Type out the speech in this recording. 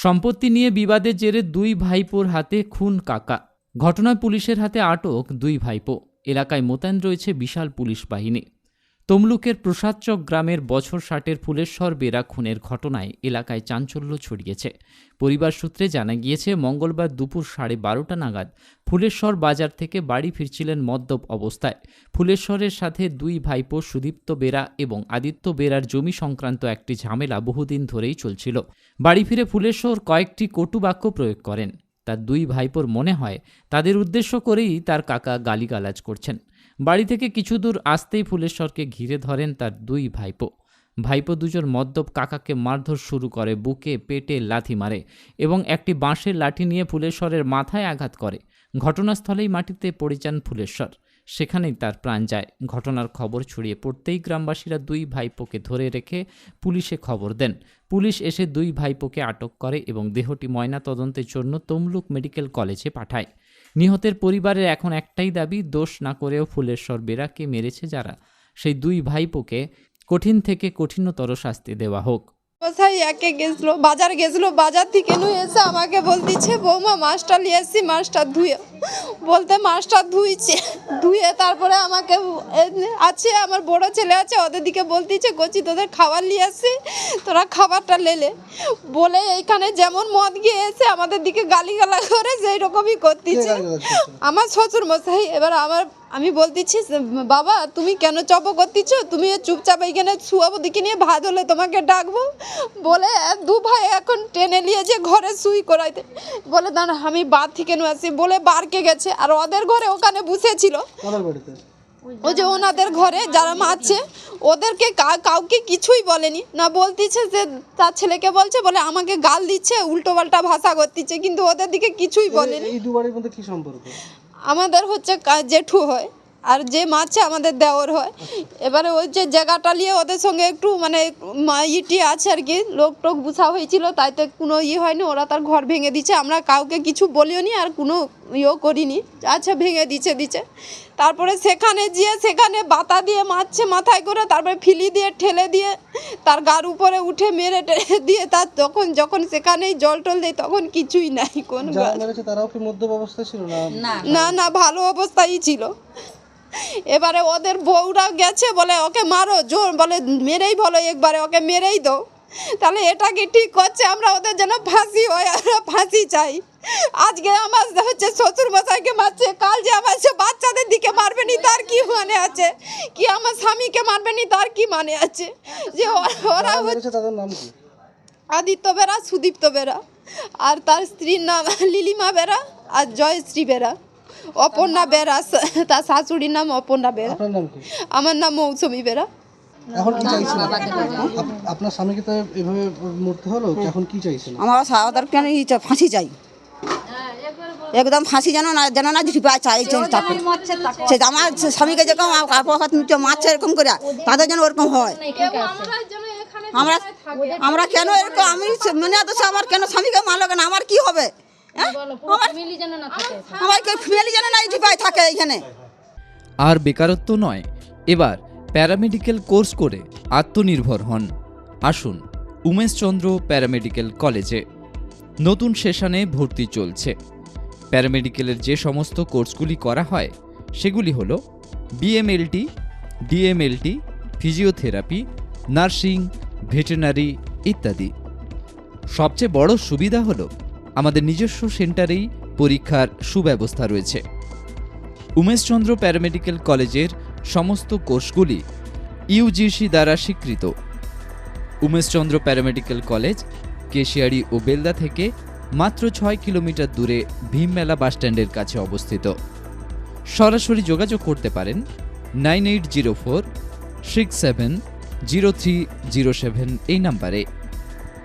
সম্পত্তি নিয়ে বিবাদের জেরে দুই ভাইপোর হাতে খুন কাকা। ঘটনায় পুলিশের হাতে আটক দুই ভাইপো। এলাকায় মোতায়েন রয়েছে বিশাল পুলিশ বাহিনী। তমলুকের প্রসাদচক গ্রামের বছর 60-এর ফুলেশ্বর বেরা খুনের ঘটনায় এলাকায় চাঞ্চল্য ছড়িয়েছে। পরিবার সূত্রে জানা গিয়েছে, মঙ্গলবার দুপুর 12:30 নাগাদ ফুলেশ্বর বাজার থেকে বাড়ি ফিরছিলেন মদ্যপ অবস্থায়। ফুলেশ্বরের সাথে দুই ভাইপো সুদীপ্ত বেরা এবং আদিত্য বেরার জমি সংক্রান্ত একটি ঝামেলা বহুদিন ধরেই চলছিল। বাড়ি ফিরে ফুলেশ্বর কয়েকটি কটু বাক্য প্রয়োগ করেন। তার দুই ভাইপোর মনে হয় তাদের উদ্দেশ্য করেই তার কাকা গালিগালাজ করছেন। বাড়ি থেকে কিছু দূর আসতেই ফুলেশ্বরকে ঘিরে ধরেন তার দুই ভাইপো। ভাইপো দুজন মদ্যপ কাকাকে মারধর শুরু করে, বুকে পেটে লাথি মারে এবং একটি বাঁশের লাঠি নিয়ে ফুলেশ্বরের মাথায় আঘাত করে। ঘটনাস্থলেই মাটিতে পড়ে যান ফুলেশ্বর। সেখানেই তার প্রাণ যায়। ঘটনার খবর ছড়িয়ে পড়তেই গ্রামবাসীরা দুই ভাইপোকে ধরে রেখে পুলিশে খবর দেন। পুলিশ এসে দুই ভাইপোকে আটক করে এবং দেহটি ময়না তদন্তের জন্য তমলুক মেডিকেল কলেজে পাঠায়। নিহতের পরিবারের এখন একটাই দাবি, দোষ না করেও ফুলেশ্বর বেরাকে মেরেছে যারা, সেই দুই ভাইপোকে কঠিন থেকে কঠিনতর শাস্তি দেওয়া হোক। কোথায় একে গেছিলো, বাজার গেছিলো, বাজার থেকে নিয়ে এসে আমাকে বলতেছে, বৌমা মাছটা নিয়ে এসছি, মাছটা ধুয়ে বলতে মাছটা ধুয়ে তারপরে আমাকে আছে আমার বড় ছেলে আছে, ওদের দিকে বলতেছে, কচি তোদের খাবার নিয়ে আসছি, তোরা খাবারটা লেলে বলে এইখানে যেমন মদ গিয়ে এসে আমাদের দিকে গালিগালা করে সেই রকমই করতেছে আমার শ্বশুর মশাই। এবার আমি বলতেছি, বাবা তুমি কেন চপ করতেছ, তুমি চুপচাপ এইখানে শুয়াবো, দিকে নিয়ে ভাত হলে তোমাকে ডাকবো বলে দু ভাই এখন টেনে নিয়ে যে ঘরে শুই করাইতে বলে, দাঁড়া আমি বার থেকে নিয়ে আসি বলে বারকে গেছে। আর ওদের ঘরে ওখানে বসেছিল, ওই যে ওনাদের ঘরে যারা মারছে ওদেরকে কাউকে কিছুই বলেনি না, বলতেছে যে তার ছেলেকে বলছে বলে আমাকে গাল দিচ্ছে, উল্টো পাল্টা ভাষা করতেছে, কিন্তু ওদের দিকে কিছুই বলেনি। এই দুবারের মধ্যে কি সম্পর্ক? আমাদের হচ্ছে জেঠু হয় আর যে মারছে আমাদের দেওর হয়। এবারে ওই যে জায়গাটা নিয়ে ওদের সঙ্গে একটু মানে ইটি আছে আর কি, লোক টোক বুঝা হয়েছিল, তাইতে কোনো হয়নি, ওরা তার ঘর ভেঙে দিচ্ছে। আমরা কাউকে কিছু বলিও নি আর কোনো করিনি, আচ্ছা ভেঙে দিচ্ছে। তারপরে সেখানে বাতা দিয়ে মারছে মাথায় করে, তারপরে ফিলি দিয়ে ঠেলে দিয়ে তার গার উপরে উঠে মেরে দিয়ে তার যখন সেখানেই জল টল দেয় তখন কিছুই নাই। কোন তারাও কি মদ্যপ অবস্থায় ছিল? না ভালো অবস্থায় ছিল। এবারে ওদের বউরা গেছে বলে ওকে মারো, জোর বলে মেরেই বলো, একবারে ওকে মেরেই দাও। তাহলে এটা কি ঠিক করছে? আমরা ওদের যেন ফাঁসি হয়, আমরা ফাঁসি চাই। আজকে আমার হচ্ছে শ্বশুর মশাইকে মারছে, কাল যে আমার বাচ্চাদের দিকে মারবে নি তার কি মানে আছে, কি আমার স্বামীকে মারবে নি তার কি মানে আছে? যে ওরা তাদের নাম কি? আদিত্য বেরা, সুদীপ্ত বেরা, আর তার স্ত্রীর নাম লিলিমা বেরা আর জয়শ্রী বেরা, অপর্ণা বেরা, তার শাশুড়ির নাম অপর্ণা বেরা। আমার নাম মৌসুমী বেরা। এখন কি চাইছেন? আপনার স্বামীকে তো এভাবে মরতে হলো, এখন কি চাইছেন? আমার সাদার কেন ফাঁসি চাই, একদম ফাঁসি যেন না দিতে চাই। আমার স্বামীকে যেরকম মারছে এরকম করে তাদের যেন ওরকম হয়। আমরা কেন এরকম, আমি মনে হচ্ছে আমার কেন স্বামীকে মারলো কেন, আমার কি হবে? আমার কেউ ফ্যামিলি যেন না দিতে থাকে এইখানে। আর বেকারত্ব নয়, এবার প্যারামেডিক্যাল কোর্স করে আত্মনির্ভর হন। আসুন উমেশচন্দ্র প্যারামেডিক্যাল কলেজে। নতুন সেশনে ভর্তি চলছে। প্যারামেডিক্যালের যে সমস্ত কোর্সগুলি করা হয় সেগুলি হলো BMLT, DMLT, physiotherapy, nursing, veterinary ইত্যাদি। সবচেয়ে বড় সুবিধা হলো আমাদের নিজস্ব সেন্টারেই পরীক্ষার সুব্যবস্থা রয়েছে। উমেশচন্দ্র প্যারামেডিক্যাল কলেজের সমস্ত কোর্সগুলি ইউজিসি দ্বারা স্বীকৃত। উমেশচন্দ্র প্যারামেডিক্যাল কলেজ কেশিয়ারি ও বেলদা থেকে মাত্র 6 কিলোমিটার দূরে ভীমমেলা বাসস্ট্যান্ডের কাছে অবস্থিত। সরাসরি যোগাযোগ করতে পারেন 9804670307 এই নাম্বারে।